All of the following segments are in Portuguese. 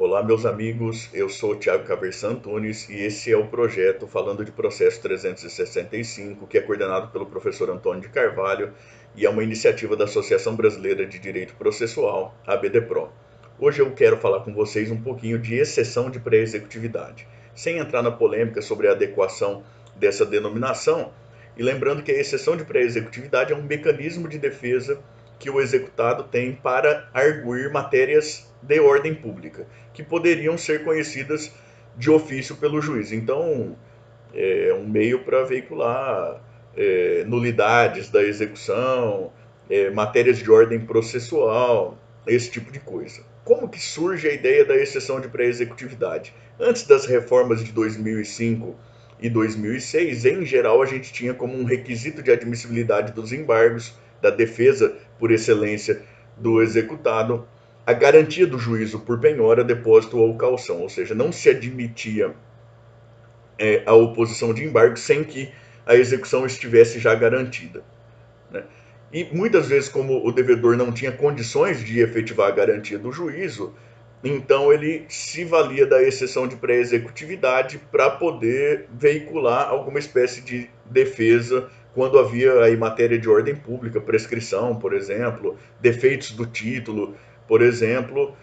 Olá, meus amigos, eu sou o Thiago Caversan Antunes e esse é o projeto Falando de Processo 365, que é coordenado pelo professor Antônio de Carvalho e é uma iniciativa da Associação Brasileira de Direito Processual, ABDPRO. Hoje eu quero falar com vocês um pouquinho de exceção de pré-executividade, sem entrar na polêmica sobre a adequação dessa denominação, e lembrando que a exceção de pré-executividade é um mecanismo de defesa que o executado tem para arguir matérias de ordem pública, que poderiam ser conhecidas de ofício pelo juiz. Então, é um meio para veicular nulidades da execução, matérias de ordem processual, esse tipo de coisa. Como que surge a ideia da exceção de pré-executividade? Antes das reformas de 2005 e 2006, em geral, a gente tinha como um requisito de admissibilidade dos embargos, da defesa por excelência do executado, a garantia do juízo por penhora, depósito ou caução, ou seja, não se admitia a oposição de embargo sem que a execução estivesse já garantida, né? E muitas vezes, como o devedor não tinha condições de efetivar a garantia do juízo, então ele se valia da exceção de pré-executividade para poder veicular alguma espécie de defesa quando havia aí matéria de ordem pública, prescrição, por exemplo, defeitos do título, por exemplo,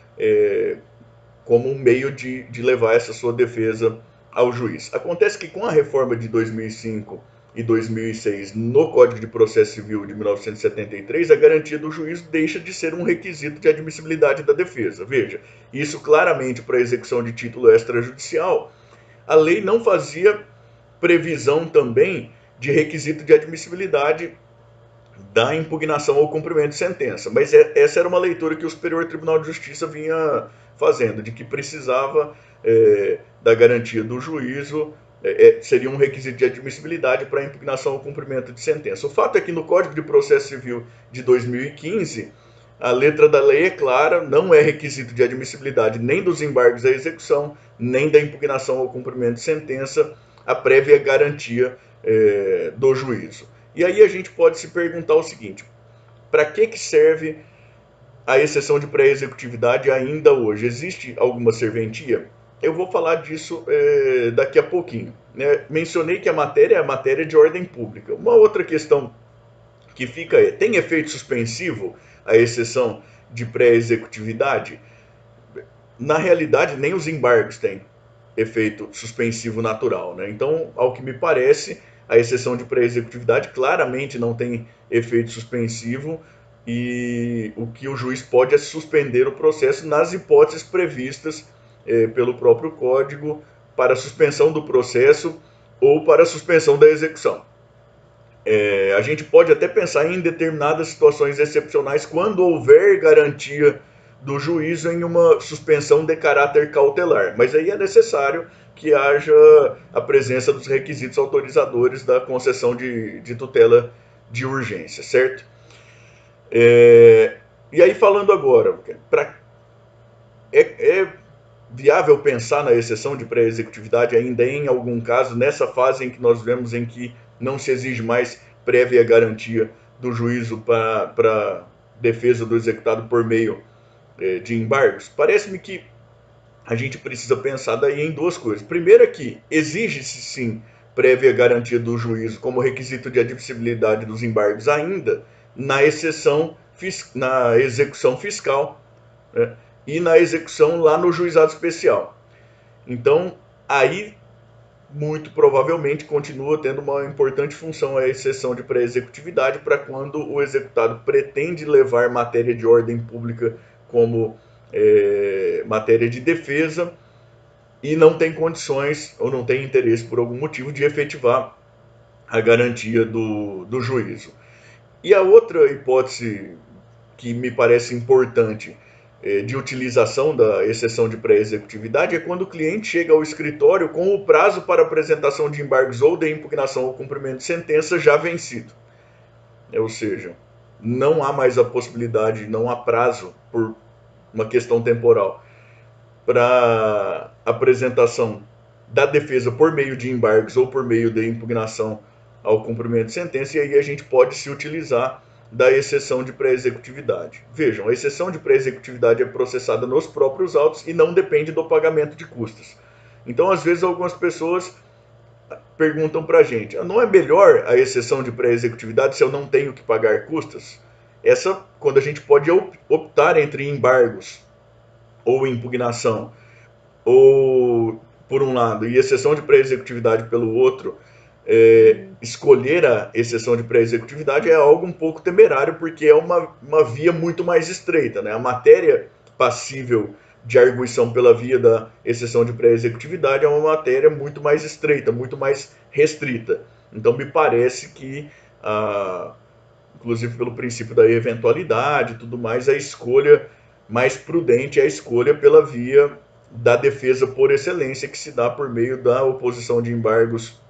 como um meio de levar essa sua defesa ao juiz. Acontece que com a reforma de 2005 e 2006 no Código de Processo Civil de 1973, a garantia do juízo deixa de ser um requisito de admissibilidade da defesa. Veja, isso claramente para a execução de título extrajudicial, a lei não fazia previsão também de requisito de admissibilidade da impugnação ao cumprimento de sentença. Mas essa era uma leitura que o Superior Tribunal de Justiça vinha fazendo, de que precisava da garantia do juízo, seria um requisito de admissibilidade para a impugnação ao cumprimento de sentença. O fato é que no Código de Processo Civil de 2015, a letra da lei é clara, não é requisito de admissibilidade nem dos embargos à execução, nem da impugnação ao cumprimento de sentença, a prévia garantia do juízo. E aí a gente pode se perguntar o seguinte: para que serve a exceção de pré-executividade ainda hoje? Existe alguma serventia? Eu vou falar disso daqui a pouquinho, né? Mencionei que a matéria é a matéria de ordem pública. Uma outra questão que fica tem efeito suspensivo a exceção de pré-executividade? Na realidade, nem os embargos têm efeito suspensivo natural, né? Então, ao que me parece, a exceção de pré-executividade claramente não tem efeito suspensivo e o que o juiz pode é suspender o processo nas hipóteses previstas pelo próprio Código para suspensão do processo ou para suspensão da execução. A gente pode até pensar em determinadas situações excepcionais quando houver garantia do juízo em uma suspensão de caráter cautelar, mas aí é necessário que haja a presença dos requisitos autorizadores da concessão de tutela de urgência, certo? E aí falando agora, é viável pensar na exceção de pré-executividade ainda em algum caso, nessa fase em que nós vemos em que não se exige mais prévia garantia do juízo para defesa do executado por meio de embargos? Parece-me que a gente precisa pensar daí em duas coisas. Primeiro é que exige-se sim prévia garantia do juízo como requisito de admissibilidade dos embargos ainda na na execução fiscal, né, e na execução lá no juizado especial. Então, aí muito provavelmente continua tendo uma importante função a exceção de pré-executividade para quando o executado pretende levar matéria de ordem pública como matéria de defesa e não tem condições ou não tem interesse por algum motivo de efetivar a garantia do juízo. E a outra hipótese que me parece importante de utilização da exceção de pré-executividade é quando o cliente chega ao escritório com o prazo para apresentação de embargos ou de impugnação ao cumprimento de sentença já vencido. Ou seja, não há mais a possibilidade, não há prazo por uma questão temporal para apresentação da defesa por meio de embargos ou por meio de impugnação ao cumprimento de sentença, e aí a gente pode se utilizar da exceção de pré-executividade. Vejam, a exceção de pré-executividade é processada nos próprios autos e não depende do pagamento de custas. Então, às vezes, algumas pessoas perguntam para a gente, não é melhor a exceção de pré-executividade se eu não tenho que pagar custas? Essa, quando a gente pode optar entre embargos ou impugnação, ou por um lado, e exceção de pré-executividade pelo outro, escolher a exceção de pré-executividade é algo um pouco temerário, porque é uma via muito mais estreita, né? A matéria passível de arguição pela via da exceção de pré-executividade é uma matéria muito mais estreita, muito mais restrita. Então me parece que, inclusive pelo princípio da eventualidade e tudo mais, a escolha mais prudente é a escolha pela via da defesa por excelência, que se dá por meio da oposição de embargos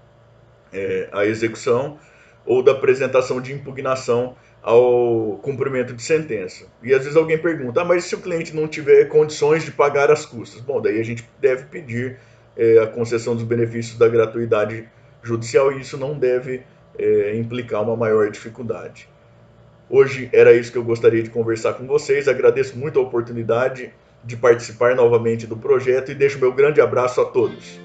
à execução ou da apresentação de impugnação ao cumprimento de sentença. E às vezes alguém pergunta, mas se o cliente não tiver condições de pagar as custas? Bom, daí a gente deve pedir a concessão dos benefícios da gratuidade judicial e isso não deve implicar uma maior dificuldade. Hoje era isso que eu gostaria de conversar com vocês. Agradeço muito a oportunidade de participar novamente do projeto e deixo meu grande abraço a todos.